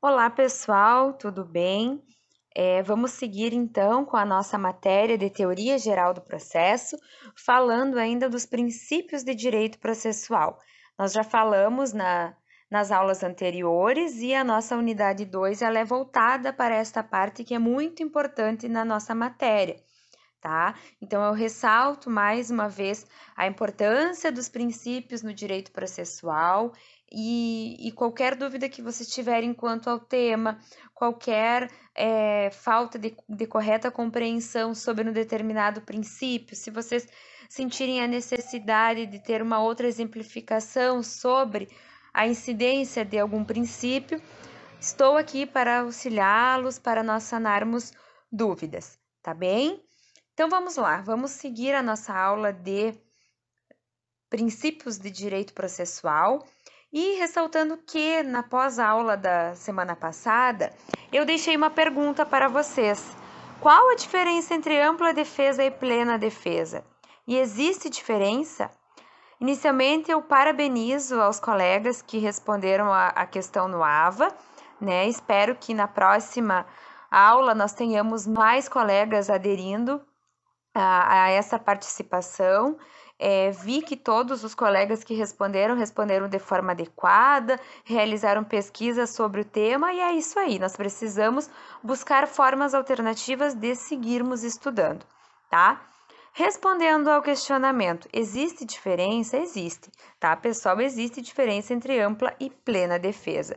Olá, pessoal, tudo bem? Vamos seguir então com a nossa matéria de Teoria Geral do Processo, falando ainda dos princípios de direito processual. Nós já falamos nas aulas anteriores e a nossa unidade 2 ela é voltada para esta parte que é muito importante na nossa matéria, tá? Então, eu ressalto mais uma vez a importância dos princípios no direito processual e qualquer dúvida que vocês tiverem quanto ao tema, qualquer falta de correta compreensão sobre um determinado princípio, se vocês sentirem a necessidade de ter uma outra exemplificação sobre a incidência de algum princípio, estou aqui para auxiliá-los, para nós sanarmos dúvidas, tá bem? Então vamos lá, vamos seguir a nossa aula de princípios de direito processual e ressaltando que na pós-aula da semana passada eu deixei uma pergunta para vocês. Qual a diferença entre ampla defesa e plena defesa? E existe diferença? Inicialmente eu parabenizo aos colegas que responderam a questão no AVA, né? Espero que na próxima aula nós tenhamos mais colegas aderindo a essa participação. Vi que todos os colegas que responderam de forma adequada, realizaram pesquisas sobre o tema, e é isso aí. Nós precisamos buscar formas alternativas de seguirmos estudando, tá? Respondendo ao questionamento, existe diferença? Existe, tá, pessoal? Existe diferença entre ampla e plena defesa.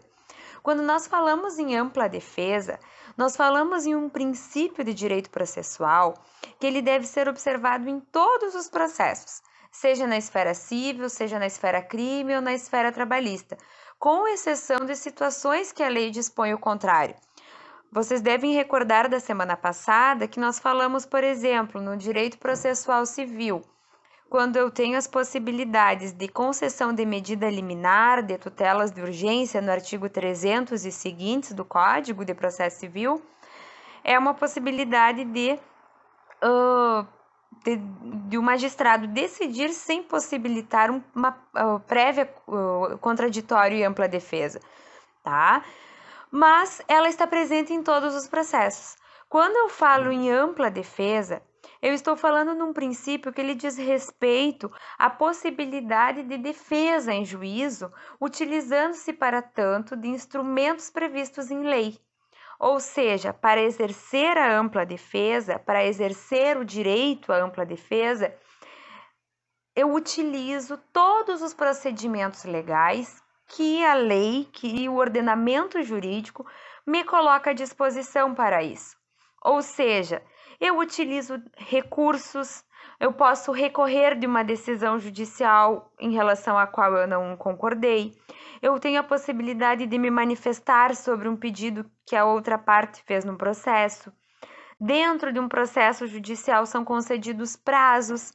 Quando nós falamos em ampla defesa, nós falamos em um princípio de direito processual que ele deve ser observado em todos os processos, seja na esfera civil, seja na esfera crime ou na esfera trabalhista, com exceção de situações que a lei dispõe o contrário. Vocês devem recordar da semana passada que nós falamos, por exemplo, no direito processual civil, quando eu tenho as possibilidades de concessão de medida liminar, de tutelas de urgência no artigo 300 e seguintes do Código de Processo Civil, é uma possibilidade de o magistrado decidir sem possibilitar uma prévia contraditório e ampla defesa, tá? Mas ela está presente em todos os processos. Quando eu falo em ampla defesa, eu estou falando num princípio que ele diz respeito à possibilidade de defesa em juízo, utilizando-se para tanto de instrumentos previstos em lei. Ou seja, para exercer a ampla defesa, para exercer o direito à ampla defesa, eu utilizo todos os procedimentos legais que a lei, que o ordenamento jurídico me coloca à disposição para isso. Ou seja, eu utilizo recursos, eu posso recorrer de uma decisão judicial em relação à qual eu não concordei, eu tenho a possibilidade de me manifestar sobre um pedido que a outra parte fez no processo. Dentro de um processo judicial são concedidos prazos.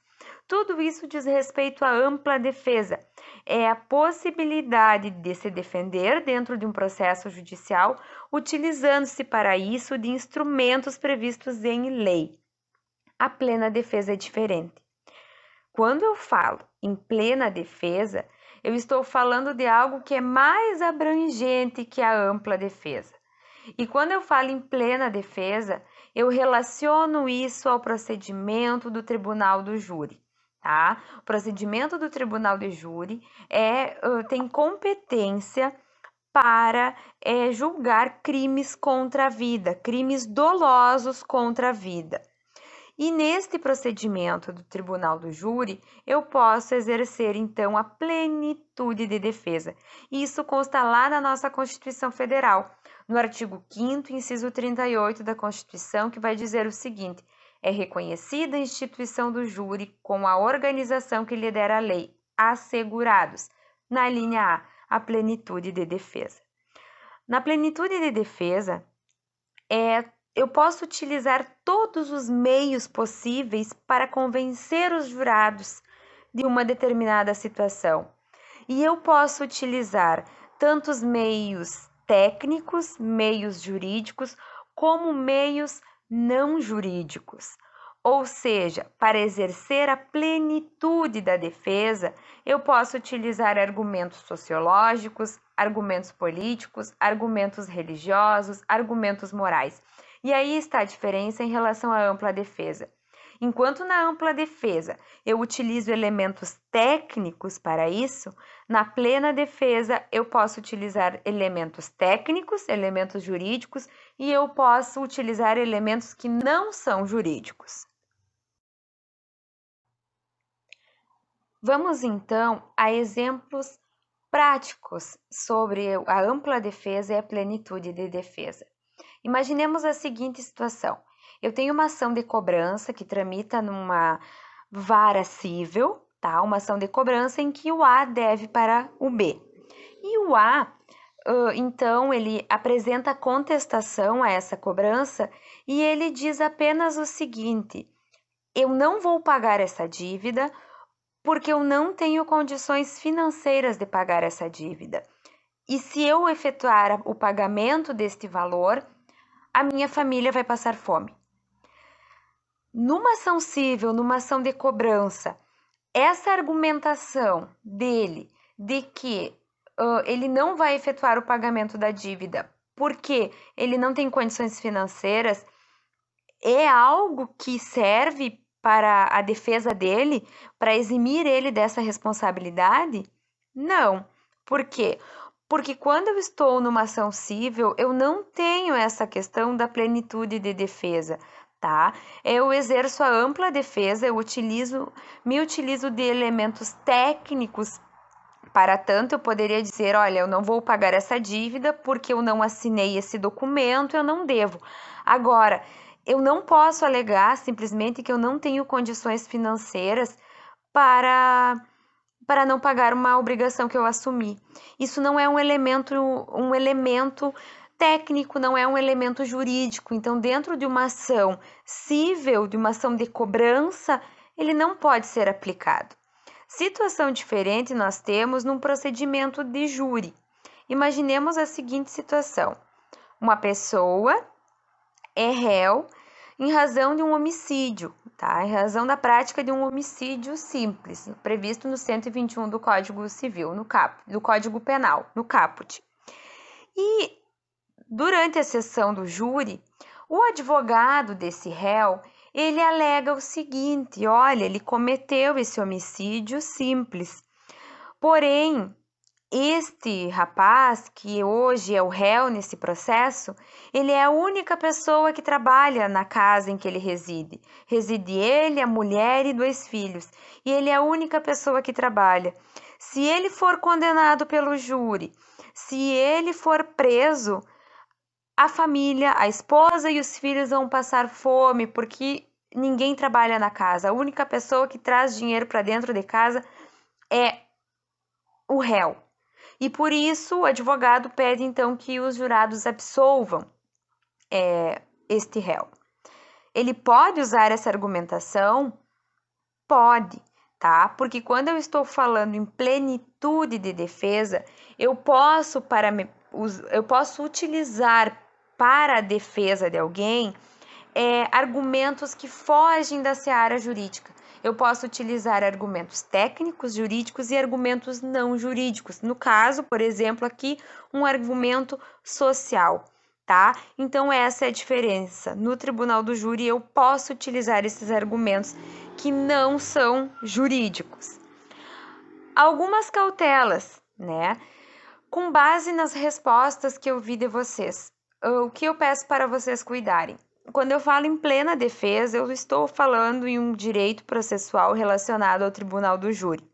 Tudo isso diz respeito à ampla defesa. É a possibilidade de se defender dentro de um processo judicial, utilizando-se para isso de instrumentos previstos em lei. A plena defesa é diferente. Quando eu falo em plena defesa, eu estou falando de algo que é mais abrangente que a ampla defesa. E quando eu falo em plena defesa, eu relaciono isso ao procedimento do tribunal do júri, tá? O procedimento do tribunal do júri tem competência para julgar crimes contra a vida, crimes dolosos contra a vida. E neste procedimento do tribunal do júri, eu posso exercer então a plenitude de defesa. Isso consta lá na nossa Constituição Federal, no artigo 5º, inciso 38 da Constituição, que vai dizer o seguinte: é reconhecida a instituição do júri com a organização que lhe der a lei, assegurados, na linha A plenitude de defesa. Na plenitude de defesa, eu posso utilizar todos os meios possíveis para convencer os jurados de uma determinada situação. E eu posso utilizar tantos meios técnicos, meios jurídicos, como meios não jurídicos. Ou seja, para exercer a plenitude da defesa, eu posso utilizar argumentos sociológicos, argumentos políticos, argumentos religiosos, argumentos morais. E aí está a diferença em relação à ampla defesa. Enquanto na ampla defesa eu utilizo elementos técnicos para isso, na plena defesa eu posso utilizar elementos técnicos, elementos jurídicos, e eu posso utilizar elementos que não são jurídicos. Vamos então a exemplos práticos sobre a ampla defesa e a plenitude de defesa. Imaginemos a seguinte situação. Eu tenho uma ação de cobrança que tramita numa vara civil, tá? Uma ação de cobrança em que o A deve para o B. E o A, então, ele apresenta contestação a essa cobrança e ele diz apenas o seguinte: eu não vou pagar essa dívida porque eu não tenho condições financeiras de pagar essa dívida. E se eu efetuar o pagamento deste valor, a minha família vai passar fome. Numa ação civil, numa ação de cobrança, essa argumentação dele de que ele não vai efetuar o pagamento da dívida porque ele não tem condições financeiras é algo que serve para a defesa dele, para eximir ele dessa responsabilidade? Não. Por quê? Porque quando eu estou numa ação civil, eu não tenho essa questão da plenitude de defesa, tá? Eu exerço a ampla defesa, eu me utilizo de elementos técnicos. Para tanto, eu poderia dizer, olha, eu não vou pagar essa dívida porque eu não assinei esse documento, eu não devo. Agora, eu não posso alegar simplesmente que eu não tenho condições financeiras para não pagar uma obrigação que eu assumi. Isso não é um elemento técnico, não é um elemento jurídico. Então, dentro de uma ação civil, de uma ação de cobrança, ele não pode ser aplicado. Situação diferente nós temos num procedimento de júri. Imaginemos a seguinte situação: uma pessoa é réu em razão de um homicídio, tá? Em razão da prática de um homicídio simples, previsto no 121 do Código Civil, do Código Penal, no caput. E durante a sessão do júri, o advogado desse réu, ele alega o seguinte: olha, ele cometeu esse homicídio simples. Porém, este rapaz, que hoje é o réu nesse processo, ele é a única pessoa que trabalha na casa em que ele reside. Reside ele, a mulher e 2 filhos. E ele é a única pessoa que trabalha. Se ele for condenado pelo júri, se ele for preso, a família, a esposa e os filhos vão passar fome porque ninguém trabalha na casa. A única pessoa que traz dinheiro para dentro de casa é o réu. E por isso o advogado pede então que os jurados absolvam este réu. Ele pode usar essa argumentação? Pode, tá? Porque quando eu estou falando em plenitude de defesa, eu posso utilizar para a defesa de alguém argumentos que fogem da seara jurídica. Eu posso utilizar argumentos técnicos, jurídicos e argumentos não jurídicos. No caso, por exemplo, aqui, um argumento social, tá? Então, essa é a diferença. No tribunal do júri, eu posso utilizar esses argumentos que não são jurídicos. Algumas cautelas, né? Com base nas respostas que eu vi de vocês, o que eu peço para vocês cuidarem? Quando eu falo em plena defesa, eu estou falando em um direito processual relacionado ao tribunal do júri.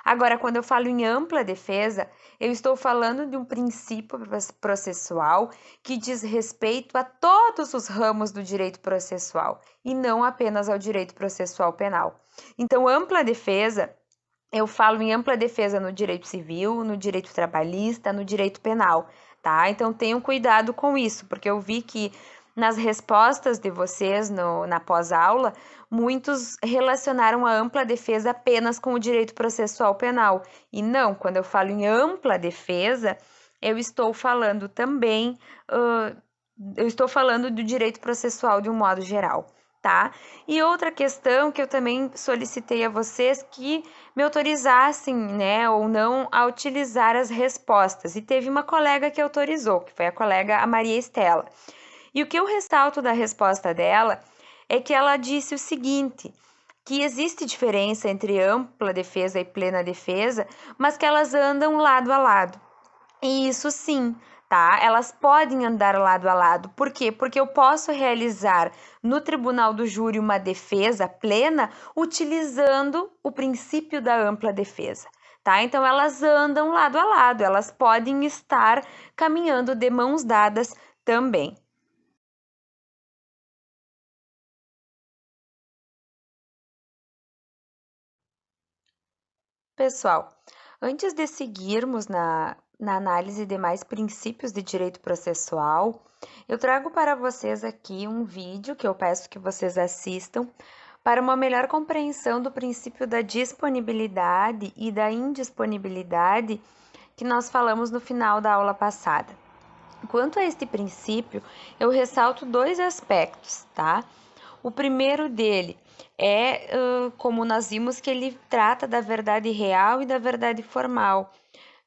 Agora, quando eu falo em ampla defesa, eu estou falando de um princípio processual que diz respeito a todos os ramos do direito processual e não apenas ao direito processual penal. Então, ampla defesa, eu falo em ampla defesa no direito civil, no direito trabalhista, no direito penal, tá? Então, tenham cuidado com isso, porque eu vi que nas respostas de vocês na pós-aula, muitos relacionaram a ampla defesa apenas com o direito processual penal. E não, quando eu falo em ampla defesa, eu estou falando também, eu estou falando do direito processual de um modo geral, tá? E outra questão que eu também solicitei a vocês que me autorizassem, né, ou não, a utilizar as respostas. E teve uma colega que autorizou, que foi a colega a Maria Estela. E o que eu ressalto da resposta dela é que ela disse o seguinte, que existe diferença entre ampla defesa e plena defesa, mas que elas andam lado a lado. E isso sim, tá? Elas podem andar lado a lado. Por quê? Porque eu posso realizar no tribunal do júri uma defesa plena utilizando o princípio da ampla defesa, tá? Então elas andam lado a lado, elas podem estar caminhando de mãos dadas também. Pessoal, antes de seguirmos na análise de mais princípios de direito processual, eu trago para vocês aqui um vídeo que eu peço que vocês assistam para uma melhor compreensão do princípio da disponibilidade e da indisponibilidade que nós falamos no final da aula passada. Quanto a este princípio, eu ressalto dois aspectos, tá? O primeiro dele é, como nós vimos, que ele trata da verdade real e da verdade formal.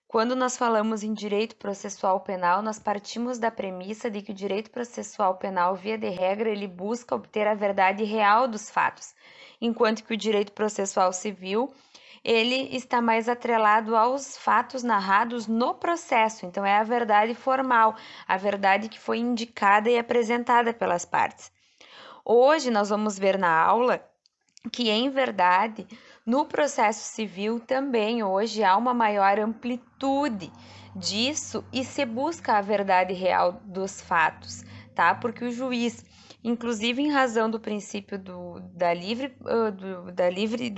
Quando nós falamos em direito processual penal, nós partimos da premissa de que o direito processual penal, via de regra, ele busca obter a verdade real dos fatos, enquanto que o direito processual civil, ele está mais atrelado aos fatos narrados no processo, então é a verdade formal, a verdade que foi indicada e apresentada pelas partes. Hoje nós vamos ver na aula que, em verdade, no processo civil também hoje há uma maior amplitude disso e se busca a verdade real dos fatos, tá? Porque o juiz, inclusive em razão do princípio do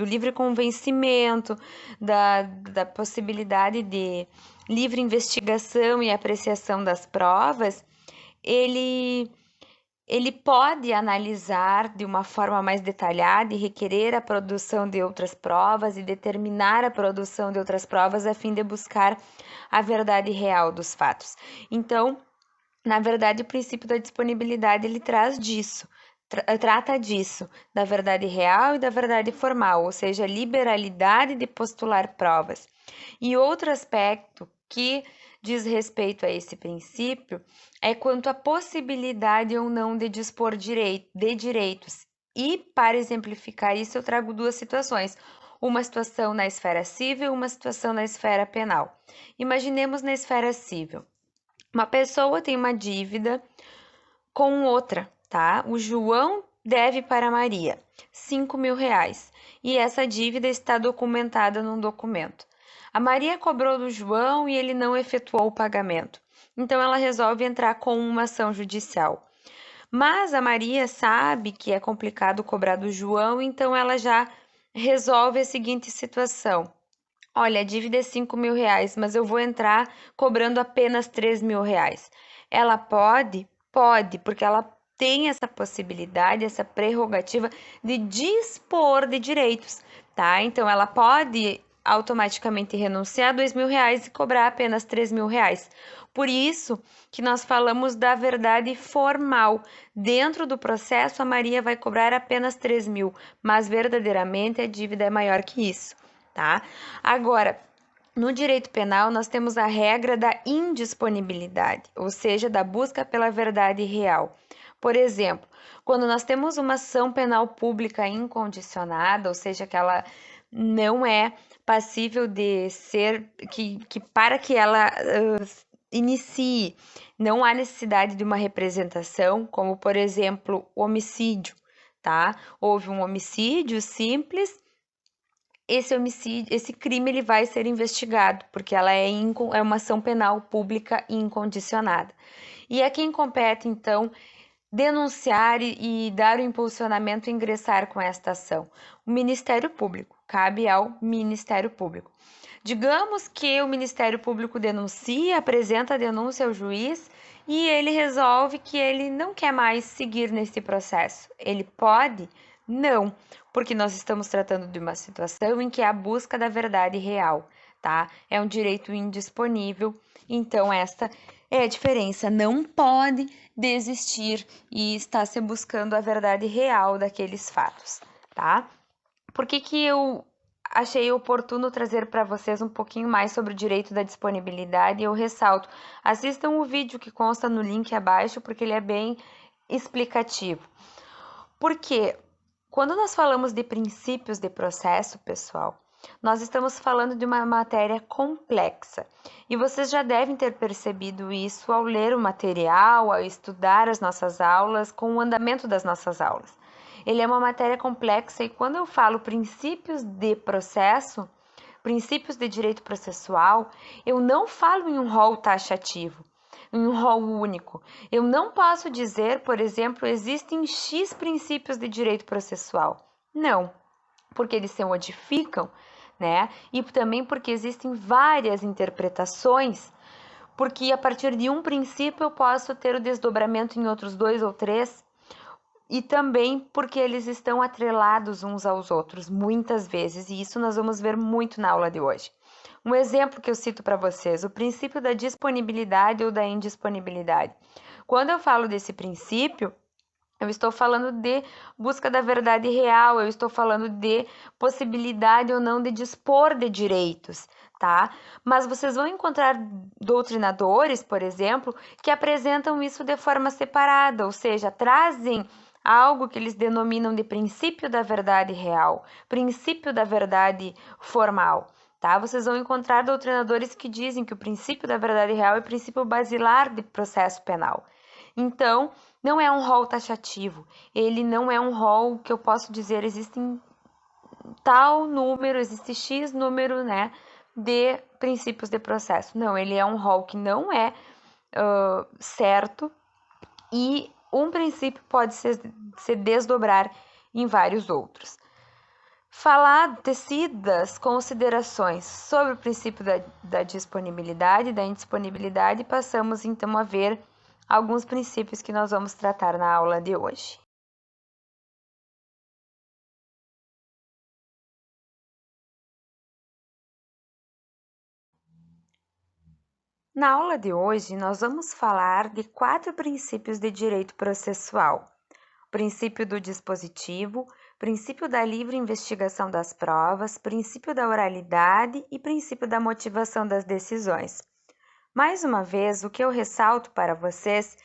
livre convencimento, da possibilidade de livre investigação e apreciação das provas, ele pode analisar de uma forma mais detalhada e requerer a produção de outras provas e determinar a produção de outras provas a fim de buscar a verdade real dos fatos. Então, na verdade, o princípio da disponibilidade ele traz disso, trata disso, da verdade real e da verdade formal, ou seja, a liberalidade de postular provas. E outro aspecto que diz respeito a esse princípio é quanto à possibilidade ou não de dispor de direitos. E, para exemplificar isso, eu trago duas situações. Uma situação na esfera civil e uma situação na esfera penal. Imaginemos na esfera civil. Uma pessoa tem uma dívida com outra, tá? O João deve para a Maria 5.000 reais e essa dívida está documentada num documento. A Maria cobrou do João e ele não efetuou o pagamento. Então ela resolve entrar com uma ação judicial. Mas a Maria sabe que é complicado cobrar do João, então ela já resolve a seguinte situação. Olha, a dívida é 5.000 reais, mas eu vou entrar cobrando apenas 3.000 reais. Ela pode? Pode, porque ela tem essa possibilidade, essa prerrogativa de dispor de direitos, tá? Então, ela pode automaticamente renunciar a 2.000 reais e cobrar apenas 3.000 reais. Por isso que nós falamos da verdade formal. Dentro do processo, a Maria vai cobrar apenas 3.000, mas verdadeiramente a dívida é maior que isso, tá? Agora, no direito penal, nós temos a regra da indisponibilidade, ou seja, da busca pela verdade real. Por exemplo, quando nós temos uma ação penal pública incondicionada, ou seja, que ela não é passível de ser, que para que ela inicie, não há necessidade de uma representação, como por exemplo, o homicídio, tá? Houve um homicídio simples, esse crime ele vai ser investigado, porque ela é uma ação penal pública incondicionada. E a quem compete, então, denunciar e dar o impulsionamento e ingressar com esta ação? O Ministério Público, cabe ao Ministério Público. Digamos que o Ministério Público denuncia, apresenta a denúncia ao juiz e ele resolve que ele não quer mais seguir nesse processo. Ele pode? Não, porque nós estamos tratando de uma situação em que é a busca da verdade real, tá? É um direito indisponível, então esta É a diferença, não pode desistir e está se buscando a verdade real daqueles fatos, tá? Por que eu achei oportuno trazer para vocês um pouquinho mais sobre o direito da disponibilidade? Eu ressalto, assistam o vídeo que consta no link abaixo, porque ele é bem explicativo. Porque quando nós falamos de princípios de processo, pessoal, nós estamos falando de uma matéria complexa. E vocês já devem ter percebido isso ao ler o material, ao estudar as nossas aulas, com o andamento das nossas aulas. Ele é uma matéria complexa e quando eu falo princípios de processo, princípios de direito processual, eu não falo em um rol taxativo, em um rol único. Eu não posso dizer, por exemplo, existem X princípios de direito processual. Não, porque eles se modificam, né? E também porque existem várias interpretações, porque a partir de um princípio eu posso ter o desdobramento em outros 2 ou 3, e também porque eles estão atrelados uns aos outros, muitas vezes, e isso nós vamos ver muito na aula de hoje. Um exemplo que eu cito para vocês, o princípio da disponibilidade ou da indisponibilidade. Quando eu falo desse princípio, eu estou falando de busca da verdade real, eu estou falando de possibilidade ou não de dispor de direitos, tá? Mas vocês vão encontrar doutrinadores, por exemplo, que apresentam isso de forma separada, ou seja, trazem algo que eles denominam de princípio da verdade real, princípio da verdade formal. Tá? Vocês vão encontrar doutrinadores que dizem que o princípio da verdade real é o princípio basilar de processo penal. Então, não é um rol taxativo, ele não é um rol que eu posso dizer existem tal número, existe X número, né, de princípios de processo. Não, ele é um rol que não é certo e um princípio pode se desdobrar em vários outros. Tecidas considerações sobre o princípio da disponibilidade e da indisponibilidade, passamos então a ver alguns princípios que nós vamos tratar na aula de hoje. Na aula de hoje, nós vamos falar de 4 princípios de direito processual: princípio do dispositivo, princípio da livre investigação das provas, princípio da oralidade e princípio da motivação das decisões. Mais uma vez, o que eu ressalto para vocês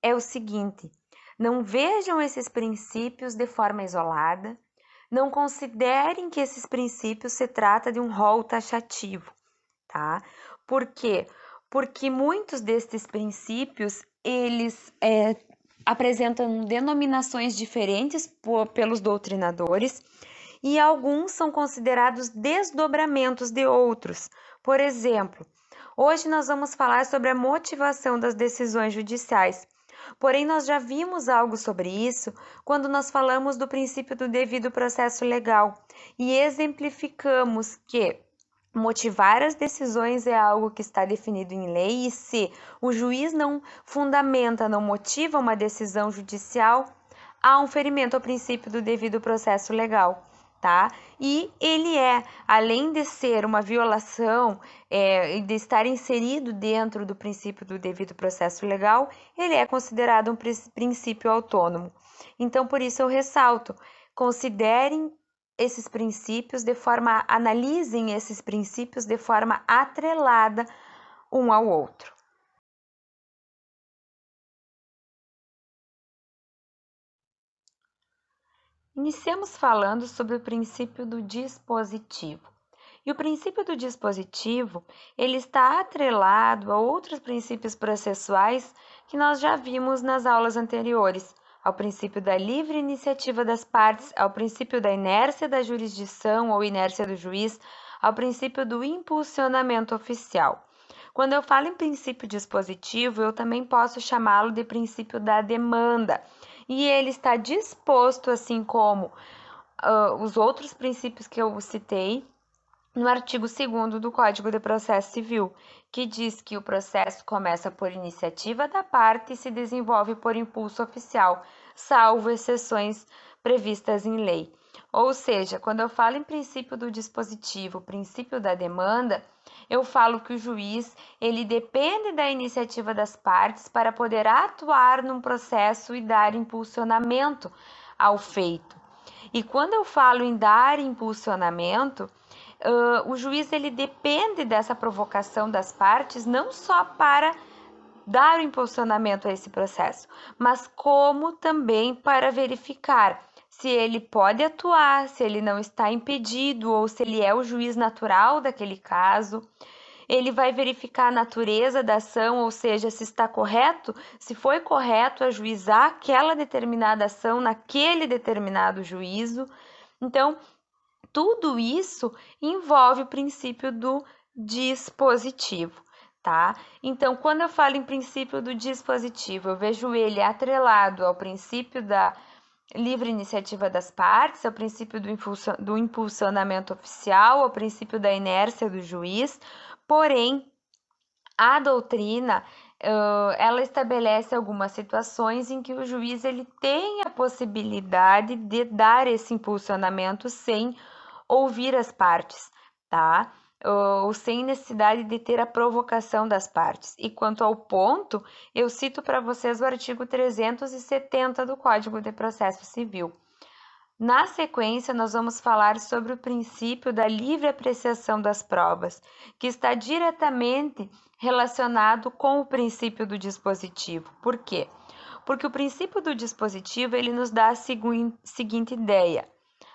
é o seguinte: não vejam esses princípios de forma isolada, não considerem que esses princípios se trata de um rol taxativo, tá? Por quê? Porque muitos destes princípios, eles apresentam denominações diferentes pelos doutrinadores e alguns são considerados desdobramentos de outros. Por exemplo, hoje nós vamos falar sobre a motivação das decisões judiciais. Porém, nós já vimos algo sobre isso quando nós falamos do princípio do devido processo legal e exemplificamos que motivar as decisões é algo que está definido em lei e se o juiz não fundamenta, não motiva uma decisão judicial, há um ferimento ao princípio do devido processo legal, tá? E ele além de ser uma violação e de estar inserido dentro do princípio do devido processo legal, ele é considerado um princípio autônomo. Então, por isso eu ressalto, considerem esses princípios analisem esses princípios de forma atrelada um ao outro. Iniciamos falando sobre o princípio do dispositivo. E o princípio do dispositivo, ele está atrelado a outros princípios processuais que nós já vimos nas aulas anteriores, ao princípio da livre iniciativa das partes, ao princípio da inércia da jurisdição ou inércia do juiz, ao princípio do impulsionamento oficial. Quando eu falo em princípio dispositivo, eu também posso chamá-lo de princípio da demanda, e ele está disposto, assim como os outros princípios que eu citei, no artigo 2º do Código de Processo Civil, que diz que o processo começa por iniciativa da parte e se desenvolve por impulso oficial, salvo exceções previstas em lei. Ou seja, quando eu falo em princípio do dispositivo, princípio da demanda, eu falo que o juiz, ele depende da iniciativa das partes para poder atuar num processo e dar impulsionamento ao feito. E quando eu falo em dar impulsionamento, o juiz, ele depende dessa provocação das partes não só para dar o impulsionamento a esse processo, mas como também para verificar se ele pode atuar, se ele não está impedido ou se ele é o juiz natural daquele caso. Ele vai verificar a natureza da ação, ou seja, se está correto, se foi correto ajuizar aquela determinada ação naquele determinado juízo. Então, tudo isso envolve o princípio do dispositivo, tá? Então, quando eu falo em princípio do dispositivo, eu vejo ele atrelado ao princípio da livre iniciativa das partes, ao princípio do impulsionamento oficial, ao princípio da inércia do juiz, porém, a doutrina, ela estabelece algumas situações em que o juiz ele tem a possibilidade de dar esse impulsionamento sem ouvir as partes, tá? Ou sem necessidade de ter a provocação das partes. E quanto ao ponto, eu cito para vocês o artigo 370 do Código de Processo Civil. Na sequência, nós vamos falar sobre o princípio da livre apreciação das provas, que está diretamente relacionado com o princípio do dispositivo. Por quê? Porque o princípio do dispositivo ele nos dá a seguinte ideia.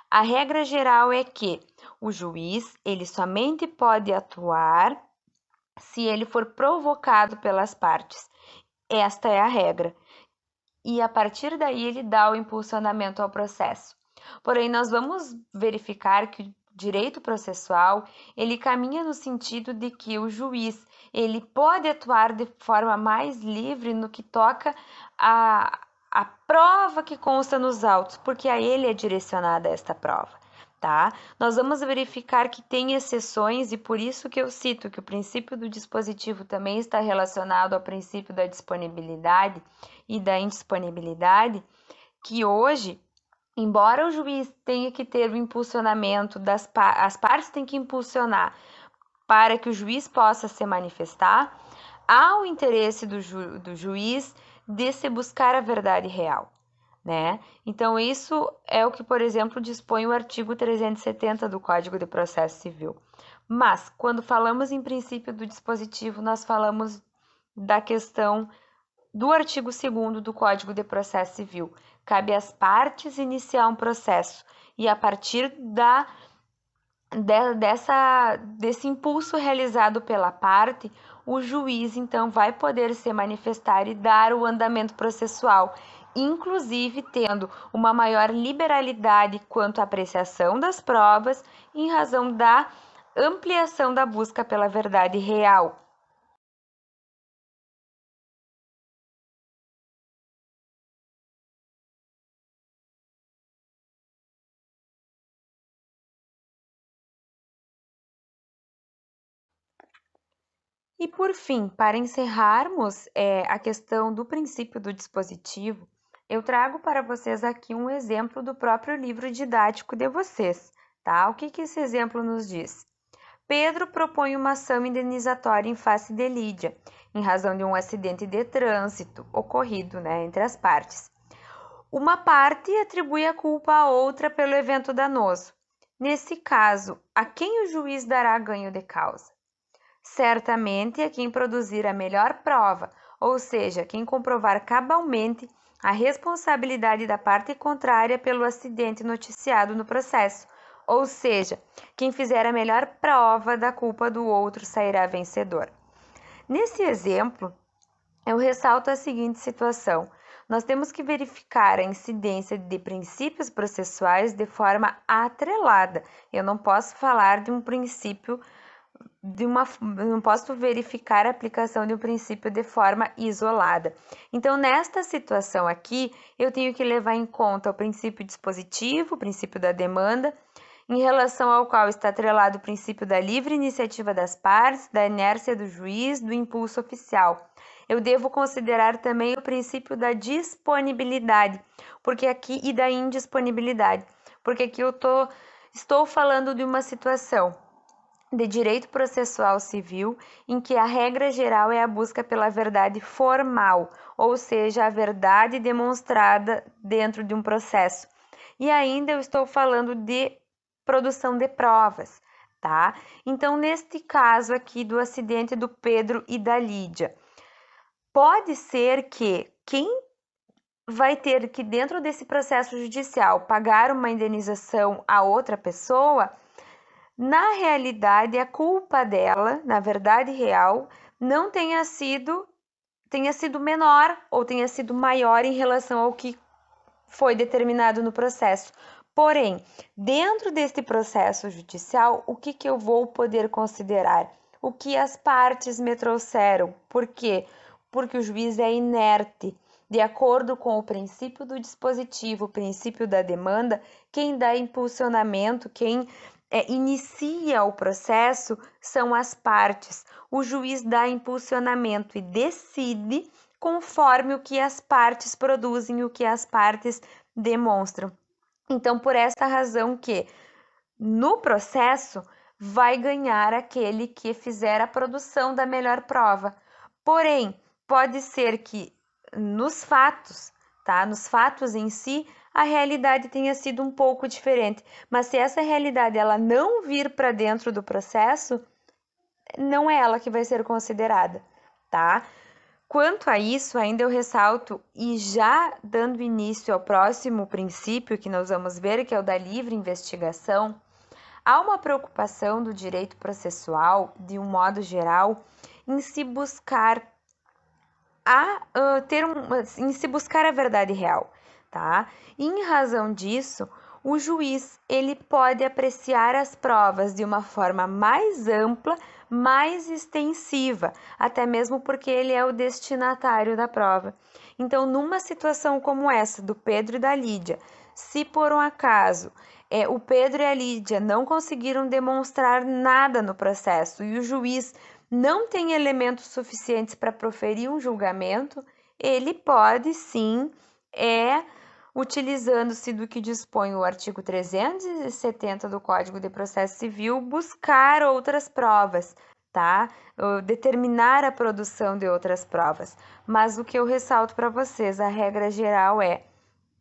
A regra geral é que o juiz ele somente pode atuar se ele for provocado pelas partes. Esta é a regra. E a partir daí ele dá o impulsionamento ao processo. Porém, nós vamos verificar que o direito processual, ele caminha no sentido de que o juiz, ele pode atuar de forma mais livre no que toca a prova que consta nos autos, porque a ele é direcionada esta prova, tá? Nós vamos verificar que tem exceções e por isso que eu cito que o princípio do dispositivo também está relacionado ao princípio da disponibilidade e da indisponibilidade, que hoje, embora o juiz tenha que ter o impulsionamento as partes têm que impulsionar para que o juiz possa se manifestar, há o interesse do juiz de se buscar a verdade real, né? Então, isso é o que, por exemplo, dispõe o artigo 370 do Código de Processo Civil. Mas, quando falamos em princípio do dispositivo, nós falamos da questão do artigo 2º do Código de Processo Civil. Cabe às partes iniciar um processo e, a partir desse impulso realizado pela parte, o juiz, então, vai poder se manifestar e dar o andamento processual, inclusive tendo uma maior liberalidade quanto à apreciação das provas, em razão da ampliação da busca pela verdade real. E por fim, para encerrarmos a questão do princípio do dispositivo, eu trago para vocês aqui um exemplo do próprio livro didático de vocês, tá? O que esse exemplo nos diz? Pedro propõe uma ação indenizatória em face de Lídia, em razão de um acidente de trânsito ocorrido, entre as partes. Uma parte atribui a culpa à outra pelo evento danoso. Nesse caso, a quem o juiz dará ganho de causa? Certamente a quem produzir a melhor prova, ou seja, quem comprovar cabalmente a responsabilidade da parte contrária pelo acidente noticiado no processo, ou seja, quem fizer a melhor prova da culpa do outro sairá vencedor. Nesse exemplo, eu ressalto a seguinte situação. Nós temos que verificar a incidência de princípios processuais de forma atrelada. Eu não posso falar de um princípio não posso verificar a aplicação de um princípio de forma isolada. Então, nesta situação aqui, eu tenho que levar em conta o princípio dispositivo, o princípio da demanda, em relação ao qual está atrelado o princípio da livre iniciativa das partes, da inércia do juiz, do impulso oficial. Eu devo considerar também o princípio da disponibilidade, porque aqui e da indisponibilidade, Porque aqui eu estou falando de uma situação de direito processual civil em que a regra geral é a busca pela verdade formal, ou seja, a verdade demonstrada dentro de um processo. E ainda eu estou falando de produção de provas, tá? Então, neste caso aqui do acidente do Pedro e da Lídia, pode ser que quem vai ter que, dentro desse processo judicial, pagar uma indenização a outra pessoa, na realidade, a culpa dela, na verdade real, não tenha sido menor ou tenha sido maior em relação ao que foi determinado no processo. Porém, dentro deste processo judicial, o que eu vou poder considerar? O que as partes me trouxeram. Por quê? Porque o juiz é inerte. De acordo com o princípio do dispositivo, o princípio da demanda, quem dá impulsionamento, quem inicia o processo são as partes. O juiz dá impulsionamento e decide conforme o que as partes produzem, o que as partes demonstram. Então, por esta razão que no processo vai ganhar aquele que fizer a produção da melhor prova. Porém, pode ser que nos fatos, tá? Nos fatos em si, a realidade tenha sido um pouco diferente. Mas se essa realidade ela não vir para dentro do processo, não é ela que vai ser considerada, tá? Quanto a isso, ainda eu ressalto, e já dando início ao próximo princípio que nós vamos ver, que é o da livre investigação, há uma preocupação do direito processual, de um modo geral, em se buscar em se buscar a verdade real, tá? E em razão disso, o juiz ele pode apreciar as provas de uma forma mais ampla, mais extensiva, até mesmo porque ele é o destinatário da prova. Então, numa situação como essa do Pedro e da Lídia, se por um acaso o Pedro e a Lídia não conseguiram demonstrar nada no processo e o juiz não tem elementos suficientes para proferir um julgamento, ele pode sim, utilizando-se do que dispõe o artigo 370 do Código de Processo Civil, buscar outras provas, tá? Determinar a produção de outras provas. Mas o que eu ressalto para vocês, a regra geral é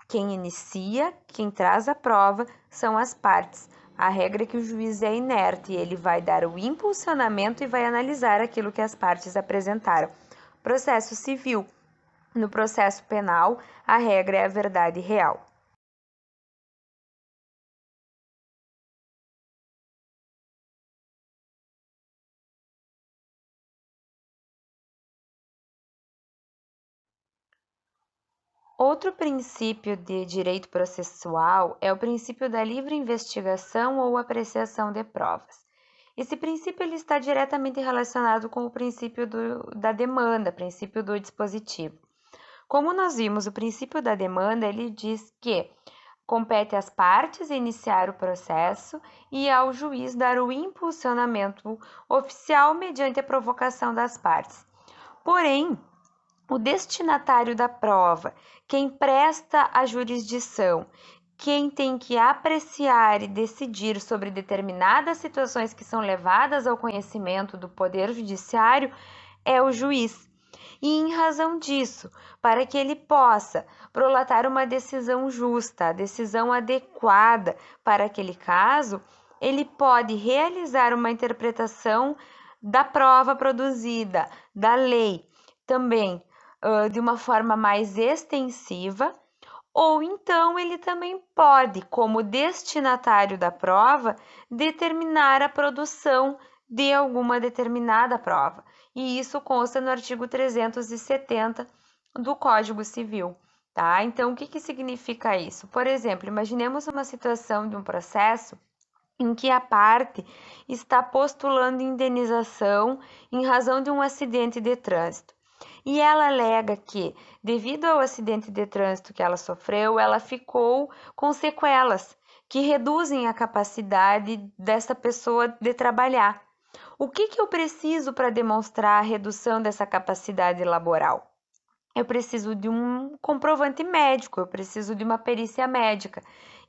quem inicia, quem traz a prova são as partes. A regra é que o juiz é inerte, ele vai dar o impulsionamento e vai analisar aquilo que as partes apresentaram. Processo civil. No processo penal, a regra é a verdade real. Outro princípio de direito processual é o princípio da livre investigação ou apreciação de provas. Esse princípio ele está diretamente relacionado com o princípio da demanda, princípio do dispositivo. Como nós vimos, o princípio da demanda ele diz que compete às partes iniciar o processo e ao juiz dar o impulsionamento oficial mediante a provocação das partes. Porém, o destinatário da prova, quem presta a jurisdição, quem tem que apreciar e decidir sobre determinadas situações que são levadas ao conhecimento do Poder Judiciário, é o juiz. E em razão disso, para que ele possa prolatar uma decisão justa, a decisão adequada para aquele caso, ele pode realizar uma interpretação da prova produzida, da lei, também de uma forma mais extensiva, ou então ele também pode, como destinatário da prova, determinar a produção de alguma determinada prova. E isso consta no artigo 370 do Código Civil, tá? Então, o que significa isso? Por exemplo, imaginemos uma situação de um processo em que a parte está postulando indenização em razão de um acidente de trânsito. E ela alega que, devido ao acidente de trânsito que ela sofreu, ela ficou com sequelas que reduzem a capacidade dessa pessoa de trabalhar. O que eu preciso para demonstrar a redução dessa capacidade laboral? eu preciso de um comprovante médico, eu preciso de uma perícia médica.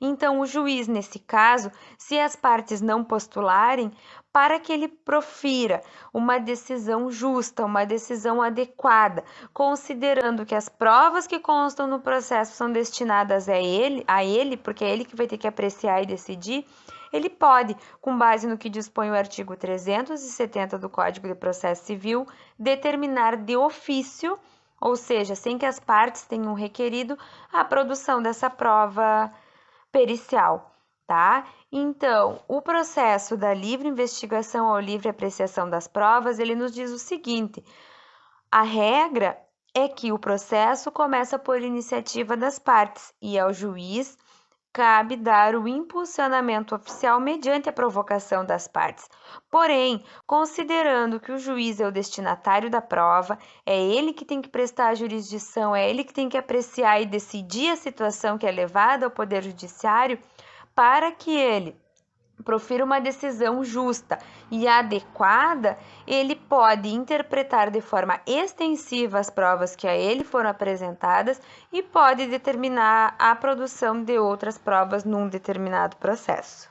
Então, o juiz, nesse caso, se as partes não postularem, para que ele profira uma decisão justa, uma decisão adequada, considerando que as provas que constam no processo são destinadas a ele, porque é ele que vai ter que apreciar e decidir, ele pode, com base no que dispõe o artigo 370 do Código de Processo Civil, determinar de ofício, ou seja, sem que as partes tenham requerido, a produção dessa prova pericial, tá? Então, o processo da livre investigação ou livre apreciação das provas, ele nos diz o seguinte: a regra é que o processo começa por iniciativa das partes e ao juiz cabe dar o impulsionamento oficial mediante a provocação das partes. Porém, considerando que o juiz é o destinatário da prova, é ele que tem que prestar a jurisdição, é ele que tem que apreciar e decidir a situação que é levada ao Poder Judiciário, para que ele profira uma decisão justa e adequada, ele pode interpretar de forma extensiva as provas que a ele foram apresentadas e pode determinar a produção de outras provas num determinado processo.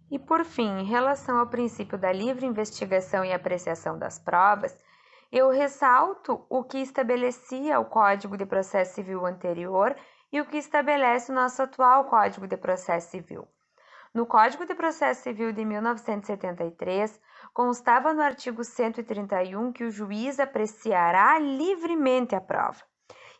E por fim, em relação ao princípio da livre investigação e apreciação das provas, eu ressalto o que estabelecia o Código de Processo Civil anterior e o que estabelece o nosso atual Código de Processo Civil. No Código de Processo Civil de 1973, constava no artigo 131 que o juiz apreciará livremente a prova.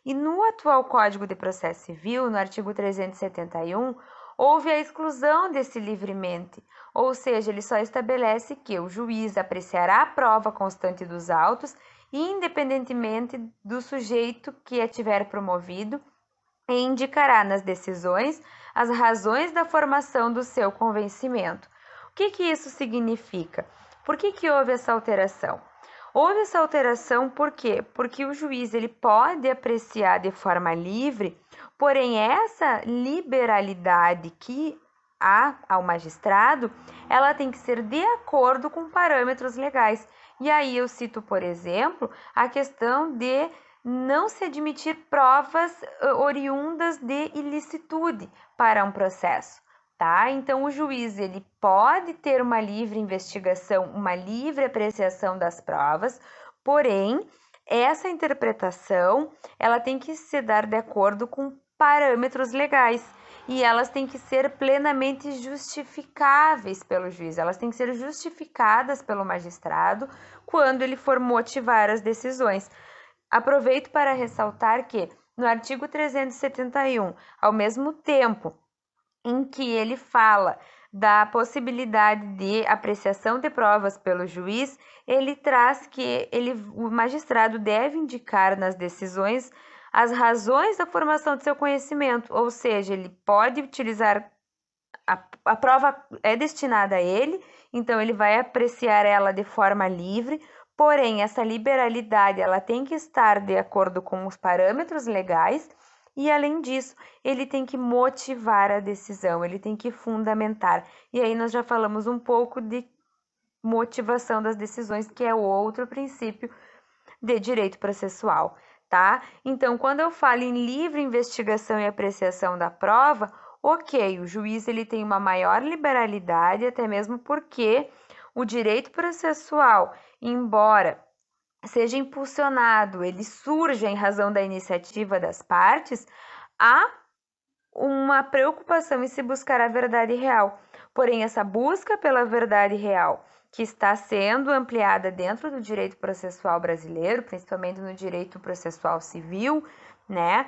E no atual Código de Processo Civil, no artigo 371, houve a exclusão desse livremente, ou seja, ele só estabelece que o juiz apreciará a prova constante dos autos, independentemente do sujeito que a tiver promovido, e indicará nas decisões as razões da formação do seu convencimento. O que isso significa? Por que houve essa alteração? Houve essa alteração por quê? Porque o juiz ele pode apreciar de forma livre, porém essa liberalidade que há ao magistrado, ela tem que ser de acordo com parâmetros legais. E aí eu cito, por exemplo, a questão de não se admitir provas oriundas de ilicitude para um processo, tá? Então, o juiz ele pode ter uma livre investigação, uma livre apreciação das provas, porém, essa interpretação, ela tem que se dar de acordo com parâmetros legais e elas têm que ser plenamente justificáveis pelo juiz, elas têm que ser justificadas pelo magistrado quando ele for motivar as decisões. Aproveito para ressaltar que, no artigo 371, ao mesmo tempo em que ele fala da possibilidade de apreciação de provas pelo juiz, ele traz que o magistrado deve indicar nas decisões as razões da formação do seu conhecimento, ou seja, ele pode utilizar a prova é destinada a ele, então ele vai apreciar ela de forma livre, porém essa liberalidade ela tem que estar de acordo com os parâmetros legais e além disso, ele tem que motivar a decisão, ele tem que fundamentar. E aí nós já falamos um pouco de motivação das decisões, que é o outro princípio de direito processual, tá? Então, quando eu falo em livre investigação e apreciação da prova, ok, o juiz ele tem uma maior liberalidade, até mesmo porque o direito processual, embora seja impulsionado, ele surja em razão da iniciativa das partes, há uma preocupação em se buscar a verdade real. Porém, essa busca pela verdade real, que está sendo ampliada dentro do direito processual brasileiro, principalmente no direito processual civil, né?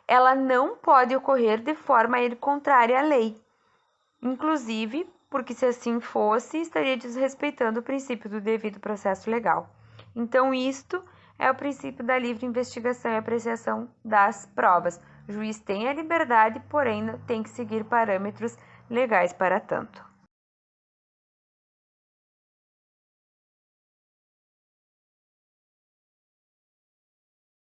Ela não pode ocorrer de forma a ir contrária à lei. Inclusive, porque se assim fosse, estaria desrespeitando o princípio do devido processo legal. Então, isto é o princípio da livre investigação e apreciação das provas. O juiz tem a liberdade, porém tem que seguir parâmetros legais para tanto.